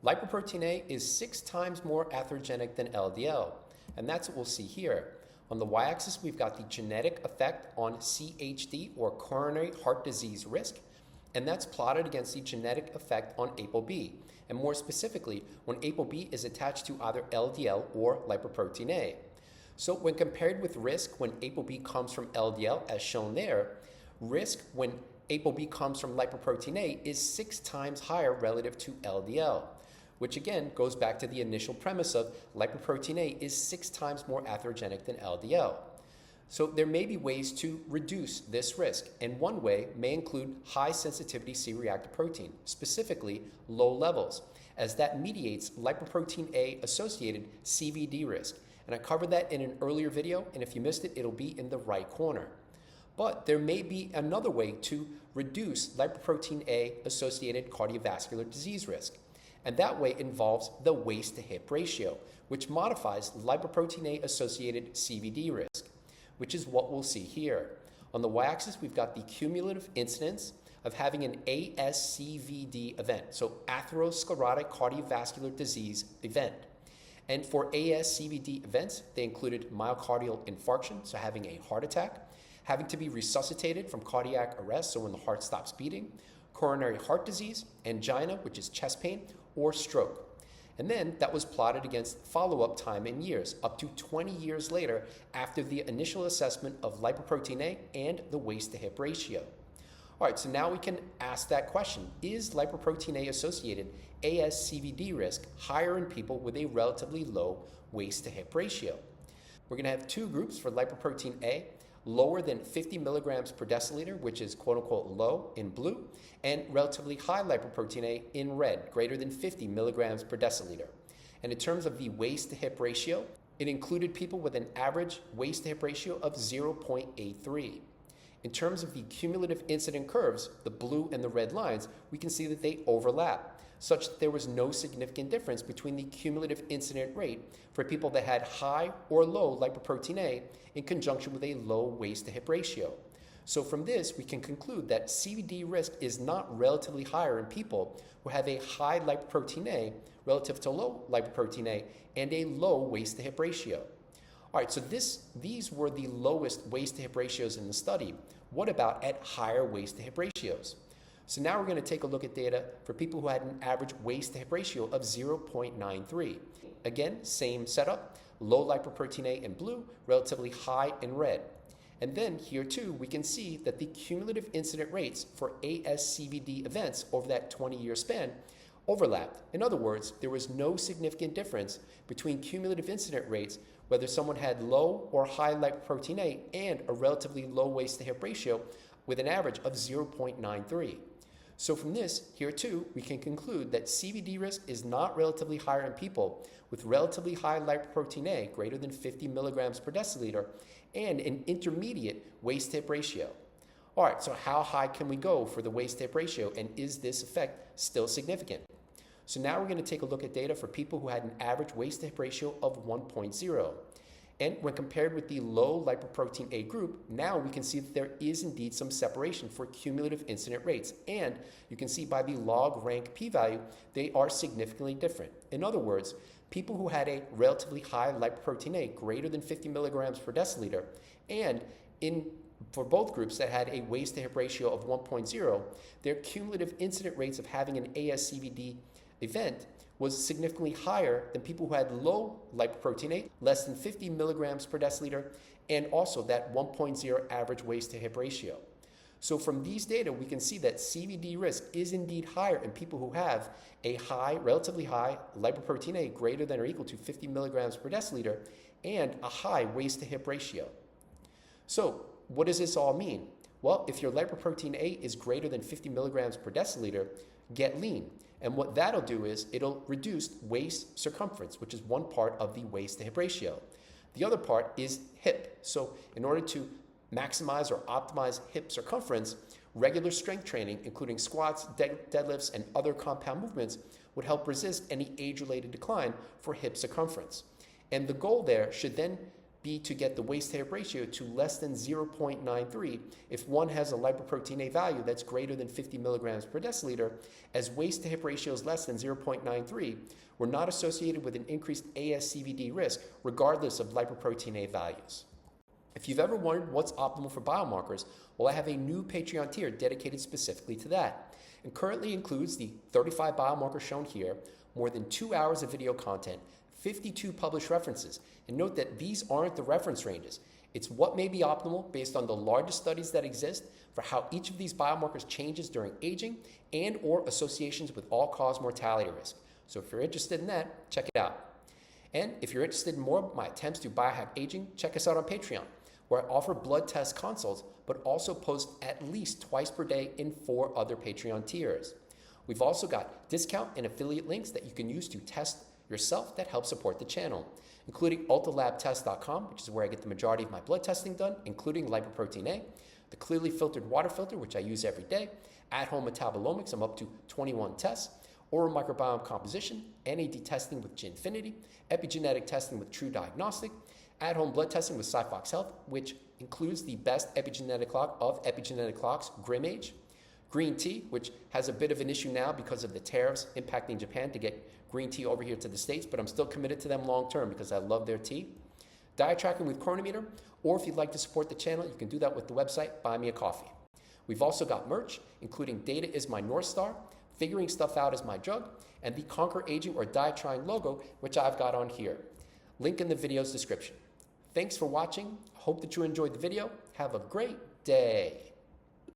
Lipoprotein A is 6 times more atherogenic than LDL, and that's what we'll see here. On the y-axis, we've got the genetic effect on CHD, or coronary heart disease risk, and that's plotted against the genetic effect on ApoB, and more specifically, when ApoB is attached to either LDL or lipoprotein A. So when compared with risk when ApoB comes from LDL, as shown there, risk when ApoB comes from lipoprotein A is 6 times higher relative to LDL, which again goes back to the initial premise of lipoprotein A is 6 times more atherogenic than LDL. So there may be ways to reduce this risk, and one way may include high sensitivity C-reactive protein, specifically low levels, as that mediates lipoprotein A associated CVD risk. And I covered that in an earlier video, and if you missed it, it'll be in the right corner. But there may be another way to reduce lipoprotein A associated cardiovascular disease risk. And that way involves the waist to hip ratio, which modifies lipoprotein A associated CVD risk, which is what we'll see here. On the y-axis, we've got the cumulative incidence of having an ASCVD event, so atherosclerotic cardiovascular disease event. And for ASCVD events, they included myocardial infarction, so having a heart attack, having to be resuscitated from cardiac arrest, so when the heart stops beating, coronary heart disease, angina, which is chest pain, or stroke. And then that was plotted against follow-up time in years, up to 20 years later after the initial assessment of lipoprotein A and the waist to hip ratio. All right, so now we can ask that question. Is lipoprotein A associated ASCVD risk higher in people with a relatively low waist to hip ratio? We're going to have two groups for lipoprotein A, lower than 50 milligrams per deciliter, which is quote unquote low in blue, and relatively high lipoprotein A in red, greater than 50 milligrams per deciliter. And in terms of the waist to hip ratio, it included people with an average waist to hip ratio of 0.83. In terms of the cumulative incident curves, the blue and the red lines, we can see that they overlap, such that there was no significant difference between the cumulative incident rate for people that had high or low lipoprotein A in conjunction with a low waist to hip ratio. So from this, we can conclude that CVD risk is not relatively higher in people who have a high lipoprotein A relative to low lipoprotein A and a low waist to hip ratio. All right, so these were the lowest waist to hip ratios in the study. What about at higher waist to hip ratios? So now we're going to take a look at data for people who had an average waist to hip ratio of 0.93. Again, same setup, low lipoprotein A in blue, relatively high in red. And then here too, we can see that the cumulative incident rates for ASCVD events over that 20-year span overlapped. In other words, there was no significant difference between cumulative incident rates whether someone had low or high lipoprotein A and a relatively low waist to hip ratio with an average of 0.93. So from this, here too, we can conclude that CVD risk is not relatively higher in people with relatively high lipoprotein A, greater than 50 milligrams per deciliter, and an intermediate waist to hip ratio. All right, so how high can we go for the waist to hip ratio, and is this effect still significant? So now we're going to take a look at data for people who had an average waist to hip ratio of 1.0. And when compared with the low lipoprotein A group, now we can see that there is indeed some separation for cumulative incident rates. And you can see by the log rank p-value, they are significantly different. In other words, people who had a relatively high lipoprotein A, greater than 50 milligrams per deciliter, and for both groups that had a waist to hip ratio of 1.0, their cumulative incident rates of having an ASCVD event was significantly higher than people who had low lipoprotein A, less than 50 milligrams per deciliter, and also that 1.0 average waist to hip ratio. So from these data, we can see that CVD risk is indeed higher in people who have a relatively high lipoprotein A greater than or equal to 50 milligrams per deciliter and a high waist to hip ratio. So what does this all mean? Well, if your lipoprotein A is greater than 50 milligrams per deciliter, get lean. And what that'll do is it'll reduce waist circumference, which is one part of the waist to hip ratio. The other part is hip. So in order to maximize or optimize hip circumference, regular strength training, including squats, deadlifts, and other compound movements, would help resist any age-related decline for hip circumference. And the goal there should then be to get the waist-to-hip ratio to less than 0.93 if one has a lipoprotein A value that's greater than 50 milligrams per deciliter, as waist-to-hip ratios less than 0.93 were not associated with an increased ASCVD risk regardless of lipoprotein A values. If you've ever wondered what's optimal for biomarkers, well, I have a new Patreon tier dedicated specifically to that, and currently includes the 35 biomarkers shown here, more than 2 hours of video content, 52 published references, and note that these aren't the reference ranges. It's what may be optimal based on the largest studies that exist for how each of these biomarkers changes during aging and or associations with all-cause mortality risk. So if you're interested in that, check it out. And if you're interested in more of my attempts to biohack aging, check us out on Patreon, where I offer blood test consults, but also post at least twice per day in 4 other Patreon tiers. We've also got discount and affiliate links that you can use to test yourself that help support the channel, including ultralabtest.com, which is where I get the majority of my blood testing done, including lipoprotein A, the clearly filtered water filter, which I use every day, at-home metabolomics, I'm up to 21 tests, oral microbiome composition, NAD testing with Ginfinity, epigenetic testing with True Diagnostic, at-home blood testing with Cyfox Health, which includes the best epigenetic clock of epigenetic clocks, GrimAge, green tea, which has a bit of an issue now because of the tariffs impacting Japan to get green tea over here to the States, but I'm still committed to them long term because I love their tea. Diet tracking with Chronometer, or if you'd like to support the channel, you can do that with the website Buy Me a Coffee. We've also got merch, including Data is my North Star, Figuring Stuff Out is my drug, and the ConquerAging or Diet Trying logo, which I've got on here. Link in the video's description. Thanks for watching. Hope that you enjoyed the video. Have a great day.